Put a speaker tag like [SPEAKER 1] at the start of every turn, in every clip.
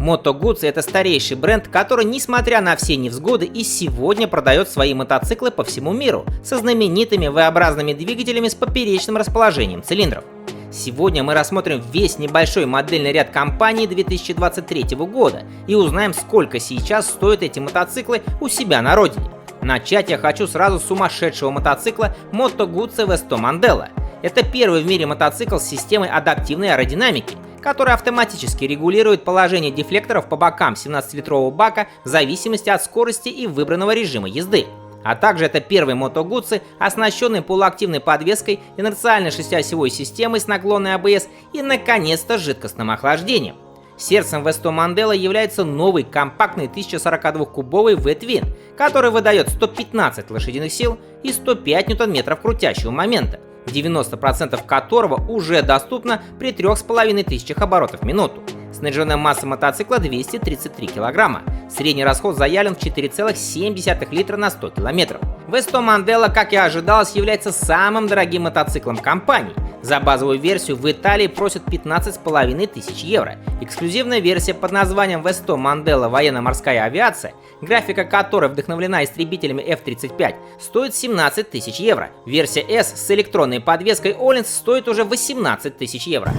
[SPEAKER 1] Moto Guzzi — это старейший бренд, который, несмотря на все невзгоды, и сегодня продает свои мотоциклы по всему миру со знаменитыми V-образными двигателями с поперечным расположением цилиндров. Сегодня мы рассмотрим весь небольшой модельный ряд компаний 2023 года и узнаем, сколько сейчас стоят эти мотоциклы у себя на родине. Начать я хочу сразу с сумасшедшего мотоцикла Moto Guzzi V100 Mandela. Это первый в мире мотоцикл с системой адаптивной аэродинамики, который автоматически регулирует положение дефлекторов по бокам 17-литрового бака в зависимости от скорости и выбранного режима езды. А также это первый Moto Guzzi, оснащенный полуактивной подвеской, инерциальной шестиосевой системой с наклонной АБС и, наконец-то, жидкостным охлаждением. Сердцем V100 Mandela является новый компактный 1042-кубовый V-Twin, который выдает 115 лошадиных сил и 105 ньютон-метров крутящего момента, 90% которого уже доступно при 3500 оборотов в минуту. Снаряженная масса мотоцикла 233 килограмма. Средний расход заявлен в 4,7 литра на 100 километров. V100 Mandela, как и ожидалось, является самым дорогим мотоциклом компании. За базовую версию в Италии просят 15 500 евро. Эксклюзивная версия под названием V100 Mandela военно-морская авиация, графика которой вдохновлена истребителями F-35, стоит 17 000 евро. Версия S с электронной подвеской Öhlins стоит уже 18 000 евро.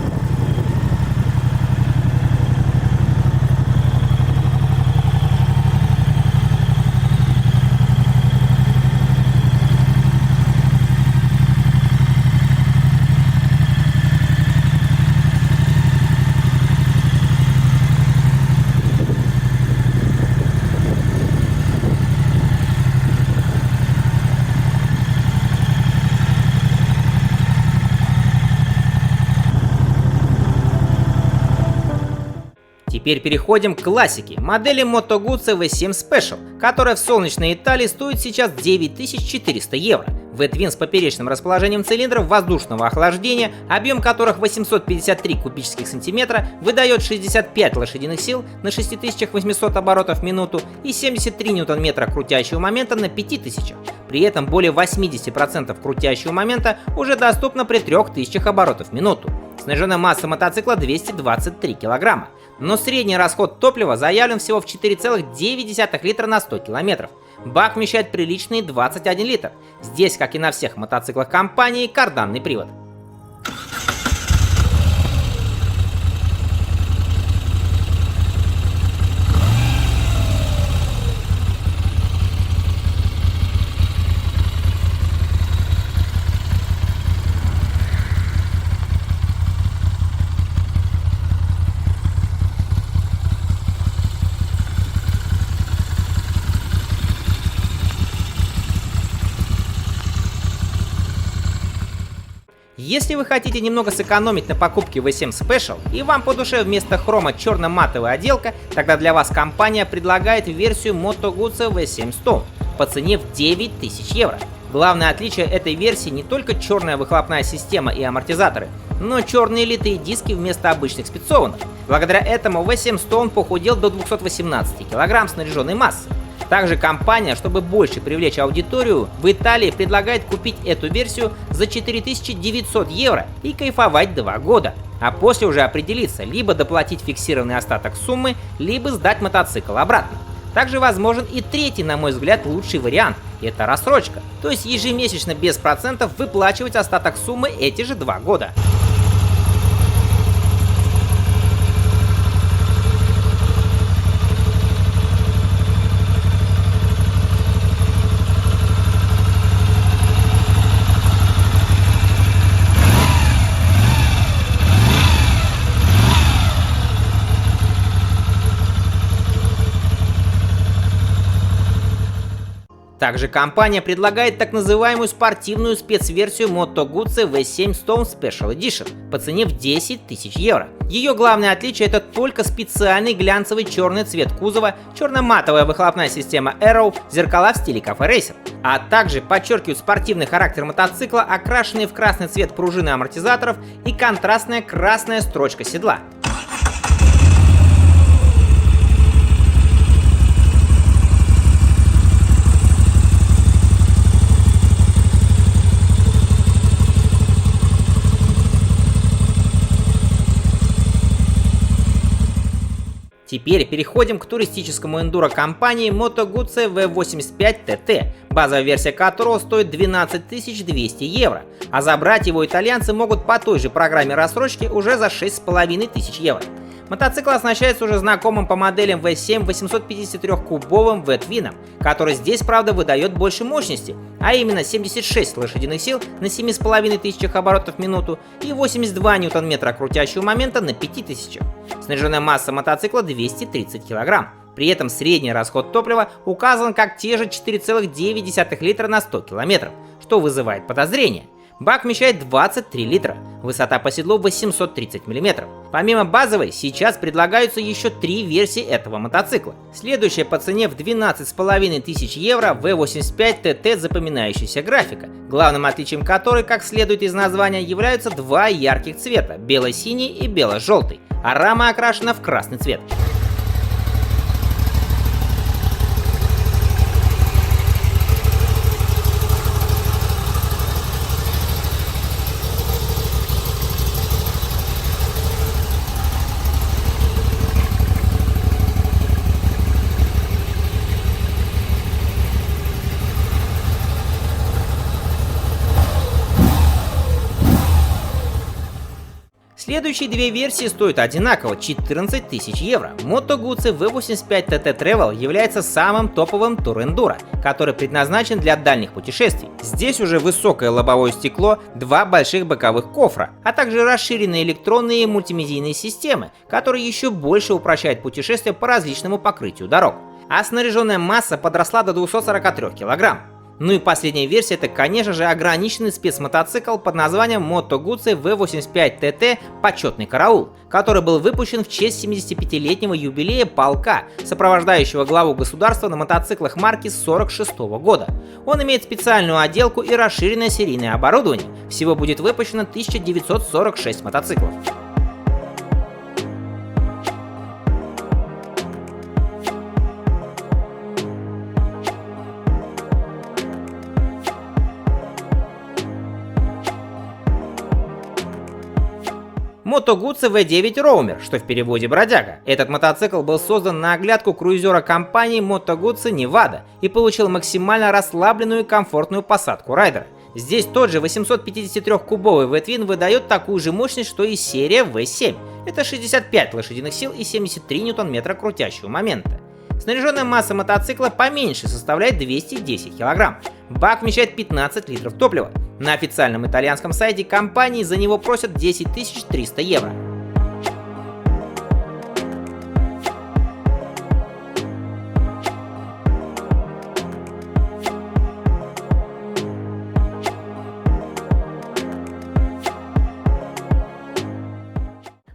[SPEAKER 1] Теперь переходим к классике, модели Moto Guzzi V7 Special, которая в солнечной Италии стоит сейчас 9400 евро. V-Twin с поперечным расположением цилиндров воздушного охлаждения, объем которых 853 кубических сантиметра, выдает 65 лошадиных сил на 6800 оборотов в минуту и 73 ньютон-метра крутящего момента на 5000. При этом более 80% крутящего момента уже доступно при 3000 оборотов в минуту. Снаряженная масса мотоцикла 223 килограмма. Но средний расход топлива заявлен всего в 4,9 литра на 100 километров. Бак вмещает приличные 21 литр. Здесь, как и на всех мотоциклах компании, карданный привод. Если вы хотите немного сэкономить на покупке V7 Special и вам по душе вместо хрома черно-матовая отделка, тогда для вас компания предлагает версию Moto Guzzi V7 Stone по цене в 9000 евро. Главное отличие этой версии не только черная выхлопная система и амортизаторы, но черные литые диски вместо обычных спецованных. Благодаря этому V7 Stone похудел до 218 кг снаряженной массы. Также компания, чтобы больше привлечь аудиторию, в Италии предлагает купить эту версию за 4900 евро и кайфовать 2 года. А после уже определиться, либо доплатить фиксированный остаток суммы, либо сдать мотоцикл обратно. Также возможен и третий, на мой взгляд, лучший вариант – это рассрочка, то есть ежемесячно без процентов выплачивать остаток суммы эти же 2 года. Также компания предлагает так называемую спортивную спецверсию Moto Guzzi V7 Stone Special Edition по цене в 10 000 евро. Ее главное отличие — это только специальный глянцевый черный цвет кузова, черно-матовая выхлопная система Aero, зеркала в стиле Cafe Racer. А также подчеркивают спортивный характер мотоцикла, окрашенные в красный цвет пружины амортизаторов и контрастная красная строчка седла. Теперь переходим к туристическому эндуро компании Moto Guzzi V85 TT, базовая версия которого стоит 12 200 евро, а забрать его итальянцы могут по той же программе рассрочки уже за 6500 евро. Мотоцикл оснащается уже знакомым по моделям V7 853-кубовым V-Twin, который здесь, правда, выдает больше мощности, а именно 76 лошадиных сил на 7500 оборотов в минуту и 82 ньютон-метра крутящего момента на 5000. Снаряженная масса мотоцикла 230 кг. При этом средний расход топлива указан как те же 4,9 литра на 100 км, что вызывает подозрения. Бак вмещает 23 литра, высота по седлу 830 мм. Помимо базовой, сейчас предлагаются еще 3 версии этого мотоцикла. Следующая по цене в 12 500 евро V85 TT запоминающаяся графика, главным отличием которой, как следует из названия, являются два ярких цвета – бело-синий и бело-желтый, а рама окрашена в красный цвет. Следующие две версии стоят одинаково – 14 000 евро. Moto Guzzi V85 TT Travel является самым топовым тур-эндуро, который предназначен для дальних путешествий. Здесь уже высокое лобовое стекло, два больших боковых кофра, а также расширенные электронные и мультимедийные системы, которые еще больше упрощают путешествия по различному покрытию дорог. А снаряженная масса подросла до 243 кг. Ну и последняя версия — это, конечно же, ограниченный спецмотоцикл под названием Moto Guzzi V85 TT Почетный караул, который был выпущен в честь 75-летнего юбилея полка, сопровождающего главу государства на мотоциклах марки с 1946 года. Он имеет специальную отделку и расширенное серийное оборудование. Всего будет выпущено 1946 мотоциклов. Moto Guzzi V9 Roamer, что в переводе бродяга. Этот мотоцикл был создан на оглядку круизера компании Moto Guzzi Nevada и получил максимально расслабленную и комфортную посадку райдера. Здесь тот же 853-кубовый V-Twin выдает такую же мощность, что и серия V7. Это 65 лошадиных сил и 73 ньютон-метра крутящего момента. Снаряженная масса мотоцикла поменьше, составляет 210 кг. Бак вмещает 15 литров топлива. На официальном итальянском сайте компании за него просят 10 300 евро.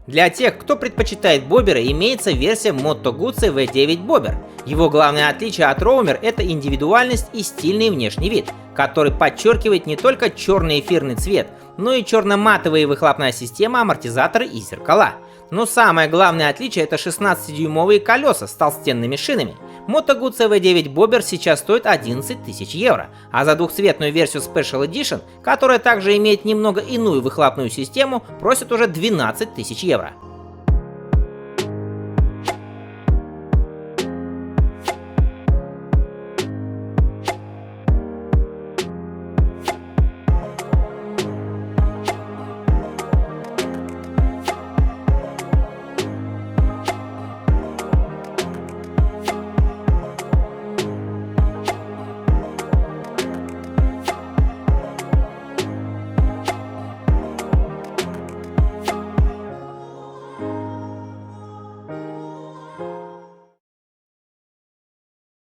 [SPEAKER 1] Для тех, кто предпочитает боберы, имеется версия Moto Guzzi V9 Bobber. Его главное отличие от Roamer — это индивидуальность и стильный внешний вид, который подчеркивает не только черный эфирный цвет, но и черно-матовые выхлопная система, амортизаторы и зеркала. Но самое главное отличие — это 16-дюймовые колеса с толстенными шинами. Moto Guzzi V9 Bobber сейчас стоит 11 000 евро, а за двухцветную версию Special Edition, которая также имеет немного иную выхлопную систему, просят уже 12 000 евро.